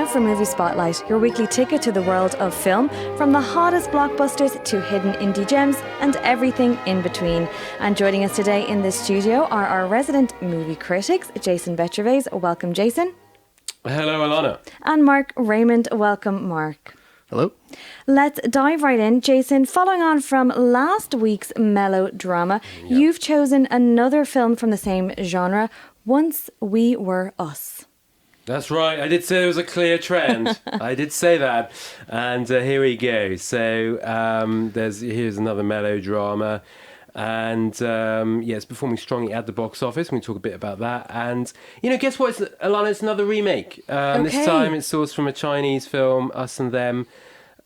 now for Movie Spotlight, your weekly ticket to the world of film, from the hottest blockbusters to hidden indie gems and everything in between. And joining us today in the studio are our resident movie critics, Jason Bechervaise. Welcome, Jason. Hello, Alana. And Marc Raymond. Welcome, Marc. Hello. Let's dive right in. Jason, following on from last week's melodrama, you've chosen another film from the same genre, Once We Were Us. That's right. I did say there was a clear trend. I did say that. And here we go. So here's another melodrama. And it's performing strongly at the box office. We're going to talk a bit about that. And, guess what, Alana? It's another remake. This time it's sourced from a Chinese film, Us and Them.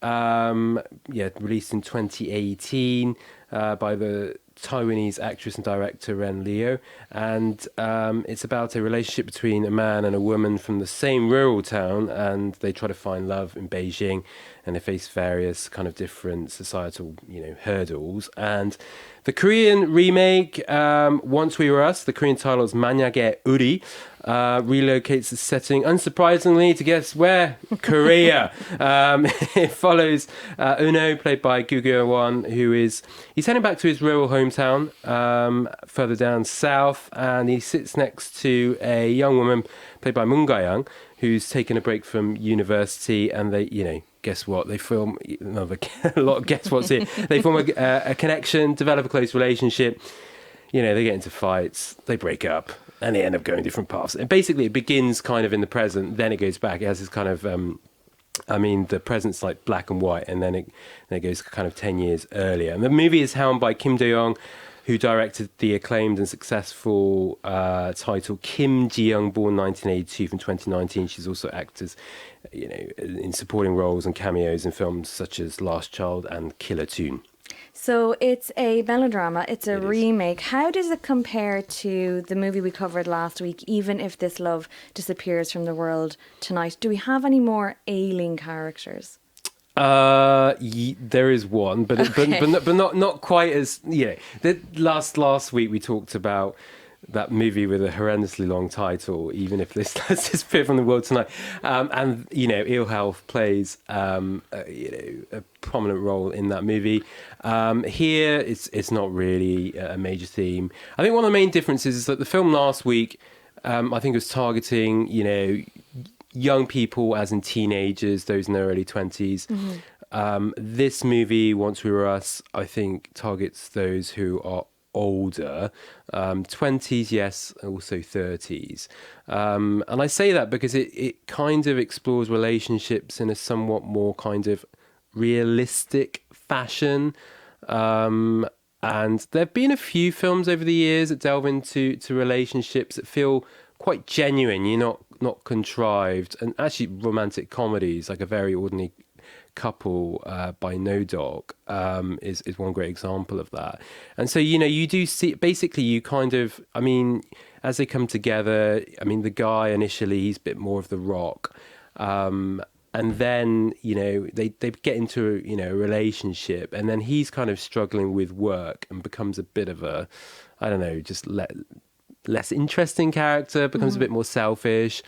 Released in 2018 by the Taiwanese actress and director Ren Liu. And it's about a relationship between a man and a woman from the same rural town. And they try to find love in Beijing. And they face various kind of different societal, hurdles. And the Korean remake, Once We Were Us, the Korean title is 만약에우리, relocates the setting, unsurprisingly, to guess where? Korea. It follows Uno, played by Gu Won, he's heading back to his rural hometown, further down south, and he sits next to a young woman, played by Moon Ga-young, who's taken a break from university, and they, guess what? They form a lot of guess what's here. They form a connection, develop a close relationship. They get into fights, they break up, and they end up going different paths. And basically, it begins kind of in the present, then it goes back. It has this kind of, the present's like black and white, and then it goes kind of 10 years earlier. And the movie is helmed by Kim Do-young, who directed the acclaimed and successful title Kim Ji-young, born 1982 from 2019. She's also acted, in supporting roles and cameos in films such as Last Child and Killer Toon. So it's a melodrama, it's a remake. How does it compare to the movie we covered last week, Even If This Love Disappears from the World Tonight? Do we have any more ailing characters? There is one, but not quite as last week we talked about that movie with a horrendously long title, Even If This Does Disappear from the World Tonight, and ill health plays a prominent role in that movie. Here it's not really a major theme. I think one of the main differences is that the film last week, I think, was targeting young people, as in teenagers, those in their early 20s. Mm-hmm. This movie, Once We Were Us, I think targets those who are older, 20s, yes, also 30s. And I say that because it kind of explores relationships in a somewhat more kind of realistic fashion. And there have been a few films over the years that delve into relationships that feel quite genuine. You're not contrived, and actually romantic comedies like A Very Ordinary Couple by No Dog is one great example of that. And so you do see, basically, you kind of, as they come together, the guy initially, he's a bit more of the rock, and then they get into a relationship, and then he's kind of struggling with work and becomes a bit of a, I don't know, just less interesting character, becomes a bit more selfish,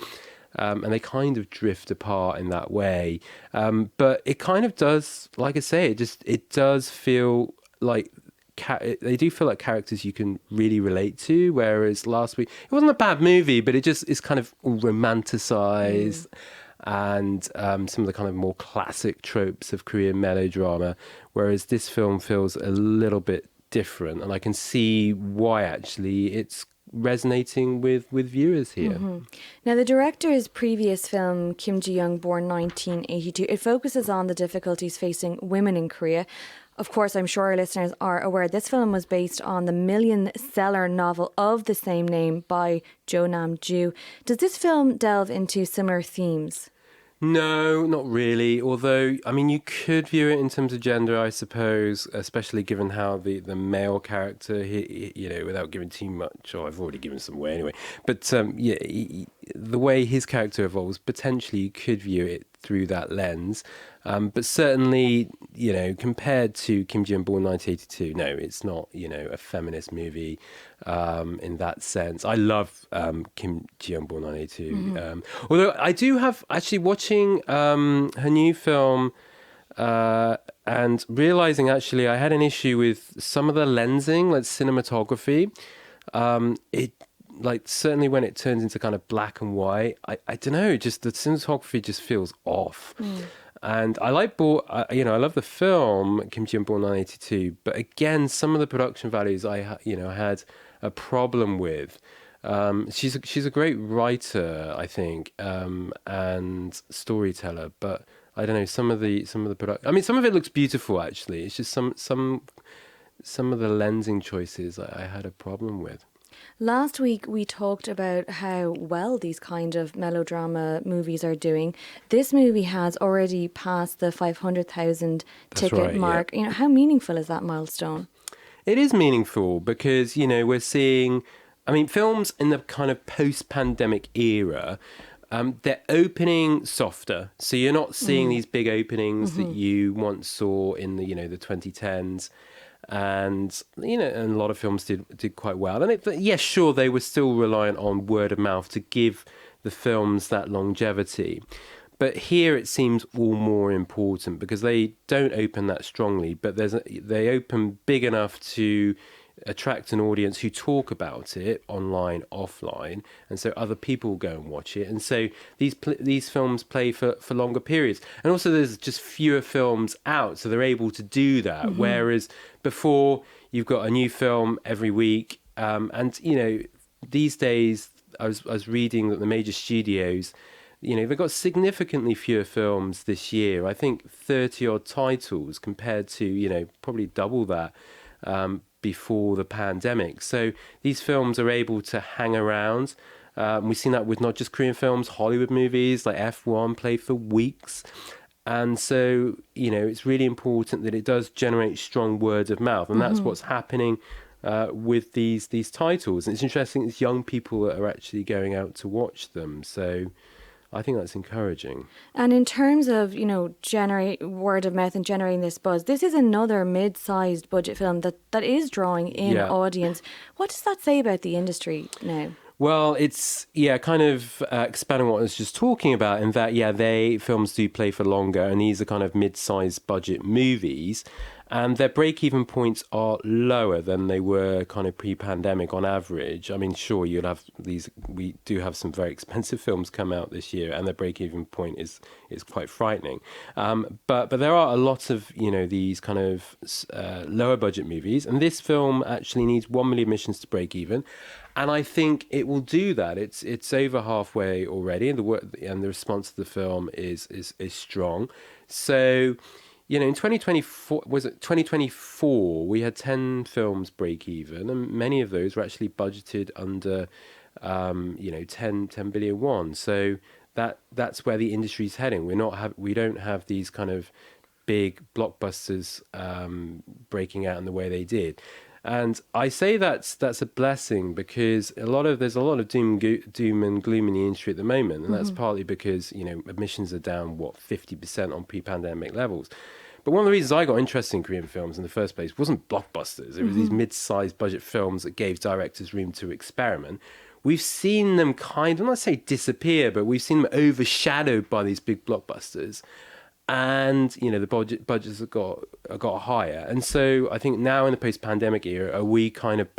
and they kind of drift apart in that way. But it kind of does, like I say, it does feel like they do feel like characters you can really relate to. Whereas last week, it wasn't a bad movie, but it just is kind of romanticized. And some of the kind of more classic tropes of Korean melodrama, whereas this film feels a little bit different, and I can see why actually it's resonating with viewers here. Mm-hmm. Now, the director's previous film, Kim Ji-young, born 1982, it focuses on the difficulties facing women in Korea. Of course, I'm sure our listeners are aware this film was based on the million-seller novel of the same name by Jo Nam-ju. Does this film delve into similar themes? No, not really. Although, you could view it in terms of gender, I suppose, especially given how the male character, he, without giving too much, I've already given some away anyway. But the way his character evolves, potentially you could view it through that lens. But certainly, compared to Kim Ji-young Born 1982, no, it's not, a feminist movie in that sense. I love Kim Ji-young Born 1982. Although I do have, actually watching her new film and realizing actually I had an issue with some of the lensing, like cinematography. It like certainly when it turns into kind of black and white, I don't know, just the cinematography just feels off. And I like, I love the film Kim Ji-young Born 1982, but again, some of the production values I had a problem with. She's a great writer, I think, and storyteller, but I don't know, some of the production. I mean, some of it looks beautiful actually. It's just some of the lensing choices I had a problem with. Last week we talked about how well these kind of melodrama movies are doing. This movie has already passed the 500,000 ticket mark. Yeah. How meaningful is that milestone? It is meaningful because, we're seeing, films in the kind of post-pandemic era, they're opening softer. So you're not seeing these big openings that you once saw in the 2010s. And and a lot of films did quite well. And yes, sure, they were still reliant on word of mouth to give the films that longevity. But here it seems all more important because they don't open that strongly, but they open big enough to attract an audience who talk about it online, offline, and so other people go and watch it. And so these films play for longer periods. And also there's just fewer films out, so they're able to do that. Whereas before, you've got a new film every week. And, these days, I was reading that the major studios, they've got significantly fewer films this year. I think 30-odd titles compared to, probably double that before the pandemic. So these films are able to hang around. We've seen that with not just Korean films, Hollywood movies like F1 play for weeks. And so, it's really important that it does generate strong word of mouth. And that's what's happening with these titles. And it's interesting, it's young people that are actually going out to watch them. So I think that's encouraging. And in terms of, generate word of mouth and generating this buzz, this is another mid-sized budget film that is drawing in audience. What does that say about the industry now? Well, it's, kind of expanding what I was just talking about in that, films do play for longer, and these are kind of mid-sized budget movies, and their break-even points are lower than they were kind of pre-pandemic on average. I mean, sure, you'll have these, we do have some very expensive films come out this year, and their break-even point is quite frightening. But there are a lot of, these kind of lower budget movies, and this film actually needs 1 million admissions to break even. And I think it will do that. It's over halfway already, and the response to the film is strong. So, in 2024, we had 10 films break even, and many of those were actually budgeted under, 10 billion won. So that's where the industry's heading. We don't have these kind of big blockbusters breaking out in the way they did. And I say that's a blessing because there's a lot of doom and gloom in the industry at the moment, and that's partly because admissions are down 50% on pre-pandemic levels. But one of the reasons I got interested in Korean films in the first place wasn't blockbusters. It was these mid-sized budget films that gave directors room to experiment. We've seen them I'm not say disappear, but we've seen them overshadowed by these big blockbusters. And, the budgets have got higher. And so I think now in the post-pandemic era, are we kind of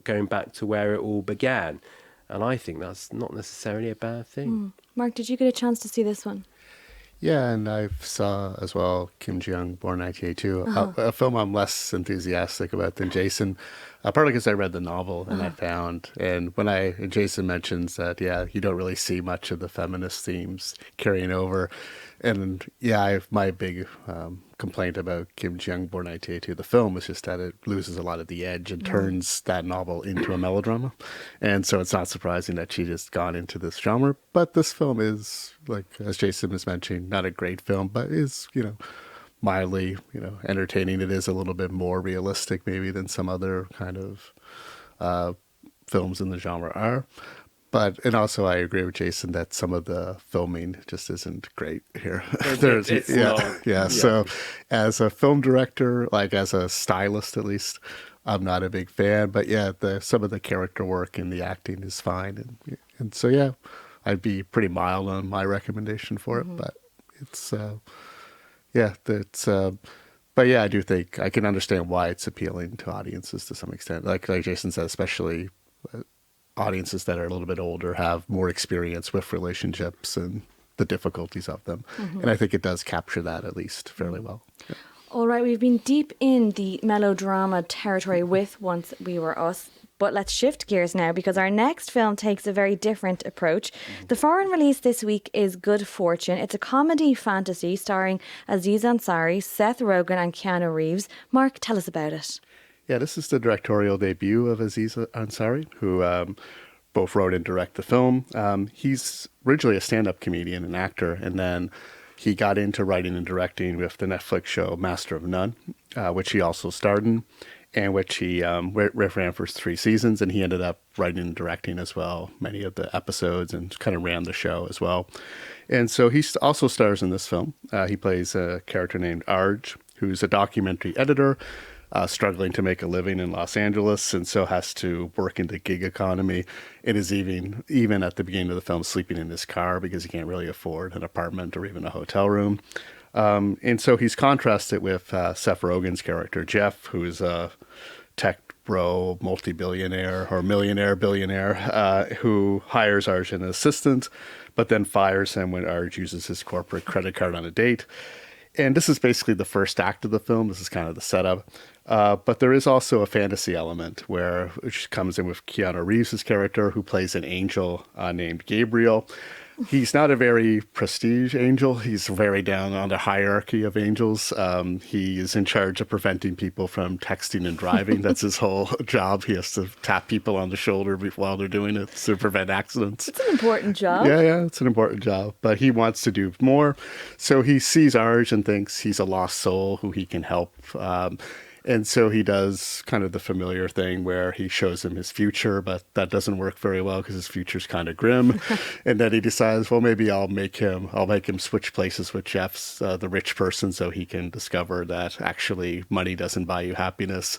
going back to where it all began? And I think that's not necessarily a bad thing. Marc, did you get a chance to see this one? Yeah, and I saw as well Kim Ji-young, Born 1982, a film I'm less enthusiastic about than Jason, partly because I read the novel and I found, and when Jason mentions that, you don't really see much of the feminist themes carrying over. And my big complaint about Kim Ji-young, Born 1982, the film, is just that it loses a lot of the edge and turns that novel into a melodrama. And so it's not surprising that she just gone into this genre. But this film is, like, as Jason was mentioning, not a great film, but is, mildly, entertaining. It is a little bit more realistic maybe than some other kind of films in the genre are. And also I agree with Jason that some of the filming just isn't great here. It's not. Yeah. So as a film director, like as a stylist at least, I'm not a big fan. But yeah, some of the character work and the acting is fine. And so yeah, I'd be pretty mild on my recommendation for it. But it's but yeah, I do think I can understand why it's appealing to audiences to some extent. Like Jason said, especially audiences that are a little bit older have more experience with relationships and the difficulties of them. And I think it does capture that at least fairly well. Yeah. All right, we've been deep in the melodrama territory with Once We Were Us. But let's shift gears now because our next film takes a very different approach. The foreign release this week is Good Fortune. It's a comedy fantasy starring Aziz Ansari, Seth Rogen and Keanu Reeves. Marc, tell us about it. Yeah, this is the directorial debut of Aziz Ansari, who both wrote and directed the film. He's originally a stand-up comedian and actor, and then he got into writing and directing with the Netflix show Master of None, which he also starred in, and which he ran for 3 seasons, and he ended up writing and directing as well, many of the episodes, and kind of ran the show as well. And so he also stars in this film. He plays a character named Arj, who's a documentary editor, struggling to make a living in Los Angeles, and so has to work in the gig economy, and is even at the beginning of the film sleeping in his car because he can't really afford an apartment or even a hotel room. And so he's contrasted with Seth Rogen's character, Jeff, who's a tech bro, multi-billionaire or billionaire, who hires Arj as an assistant, but then fires him when Arj uses his corporate credit card on a date. And this is basically the first act of the film. This is kind of the setup. But there is also a fantasy element which comes in with Keanu Reeves' character, who plays an angel named Gabriel. He's not a very prestige angel. He's very down on the hierarchy of angels. He is in charge of preventing people from texting and driving. That's his whole job. He has to tap people on the shoulder while they're doing it to prevent accidents. It's an important job. Yeah, it's an important job. But he wants to do more. So he sees Arj and thinks he's a lost soul who he can help. And so he does kind of the familiar thing where he shows him his future, but that doesn't work very well because his future's kind of grim. And then he decides, well, maybe I'll make him switch places with Jeff's, the rich person, so he can discover that actually money doesn't buy you happiness.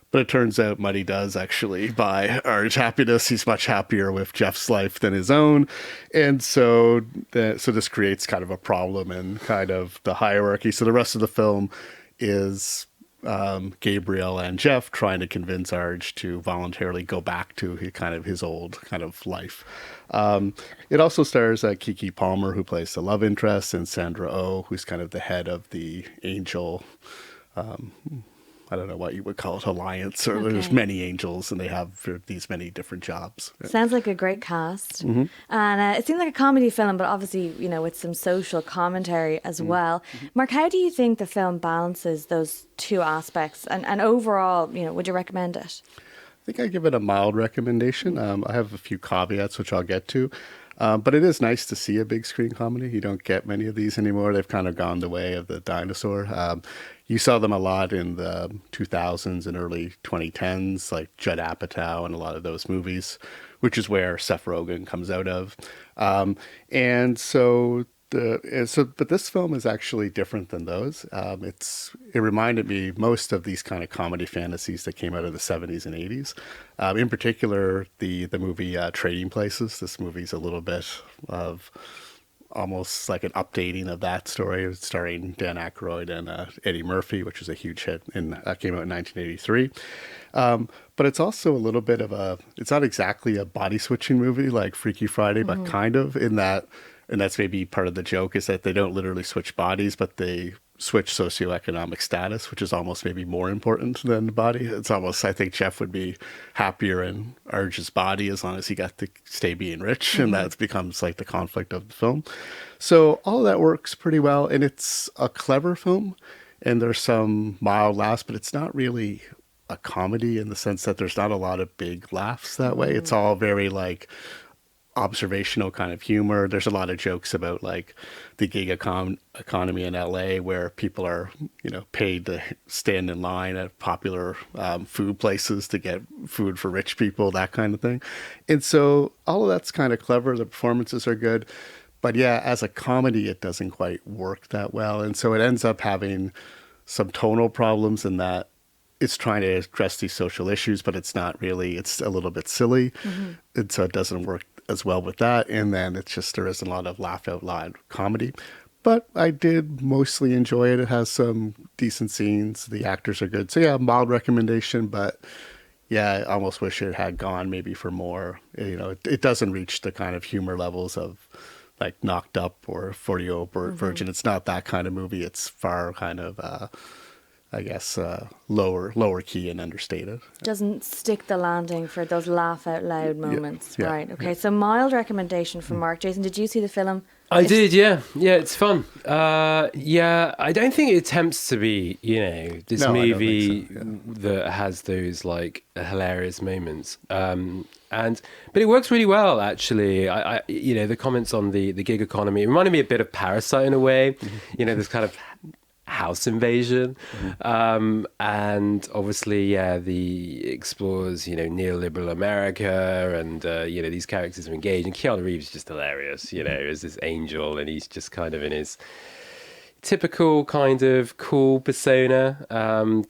But it turns out money does actually buy Arj happiness. He's much happier with Jeff's life than his own. And so this creates kind of a problem in kind of the hierarchy. So the rest of the film is Gabriel and Jeff trying to convince Arj to voluntarily go back to his old kind of life. It also stars Kiki Palmer, who plays the love interest, and Sandra Oh, who's kind of the head of the angel, I don't know what you would call it, alliance, or there's many angels and they have these many different jobs. Sounds like a great cast. And it seems like a comedy film, but obviously, with some social commentary as well. Marc, how do you think the film balances those two aspects? And overall, would you recommend it? I think I give it a mild recommendation. I have a few caveats, which I'll get to. But it is nice to see a big screen comedy. You don't get many of these anymore. They've kind of gone the way of the dinosaur. You saw them a lot in the 2000s and early 2010s, like Judd Apatow and a lot of those movies, which is where Seth Rogen comes out of. But this film is actually different than those. It reminded me most of these kind of comedy fantasies that came out of the 70s and 80s. In particular, the movie Trading Places. This movie's a little bit of almost like an updating of that story. It's starring Dan Aykroyd and Eddie Murphy, which was a huge hit, and that came out in 1983. But it's also a little bit of it's not exactly a body switching movie like Freaky Friday, but kind of in that. And that's maybe part of the joke, is that they don't literally switch bodies, but they switch socioeconomic status, which is almost maybe more important than the body. It's almost, I think Jeff would be happier in Arj's body as long as he got to stay being rich. And that becomes like the conflict of the film. So all of that works pretty well. And it's a clever film. And there's some mild laughs, but it's not really a comedy in the sense that there's not a lot of big laughs that way. It's all very like observational kind of humor. There's a lot of jokes about like the gig economy in LA where people are, paid to stand in line at popular food places to get food for rich people, that kind of thing. And so all of that's kind of clever. The performances are good. But yeah, as a comedy, it doesn't quite work that well. And so it ends up having some tonal problems in that it's trying to address these social issues, but it's not really. It's a little bit silly. And so it doesn't work as well with that. And then it's just, there isn't a lot of laugh out loud comedy. But I did mostly enjoy it. It has some decent scenes. The actors are good. So yeah, mild recommendation, but yeah, I almost wish it had gone maybe for more. It doesn't reach the kind of humor levels of like Knocked Up or 40-Year-Old Virgin. It's not that kind of movie. It's far kind of, lower key and understated. Doesn't stick the landing for those laugh out loud moments. Yeah, Right. Okay. So mild recommendation from Marc. Jason, did you see the film? I did, yeah. Yeah, it's fun. I don't think it attempts to be, this No, I don't movie think so, that has those like hilarious moments. But it works really well, actually. I the comments on the gig economy, it reminded me a bit of Parasite in a way. This kind of house invasion, and obviously the explores neoliberal America, and these characters are engaged, and Keanu Reeves is just hilarious, as this angel, and he's just kind of in his typical kind of cool persona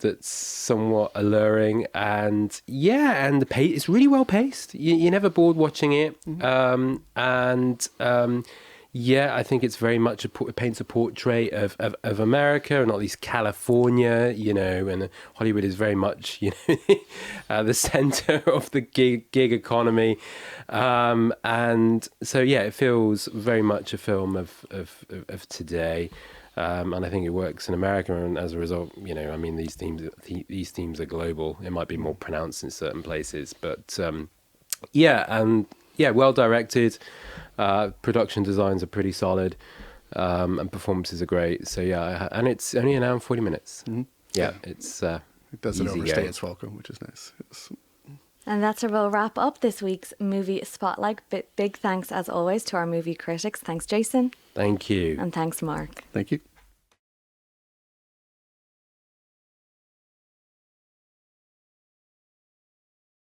that's somewhat alluring, and the pace, it's really well paced. You're never bored watching it. I think it's very much it paints a portrait of America, and not least California, and Hollywood is very much, the center of the gig economy. And so, it feels very much a film of today. And I think it works in America, and as a result, these themes are global. It might be more pronounced in certain places, but well directed. Production designs are pretty solid, and performances are great. So and it's only an hour and 40 minutes. It's It doesn't easy overstay going. its welcome, which is nice. Yes. And that's where we'll wrap up this week's movie spotlight. Big thanks as always to our movie critics. Thanks, Jason. Thank you. And thanks, Marc. Thank you.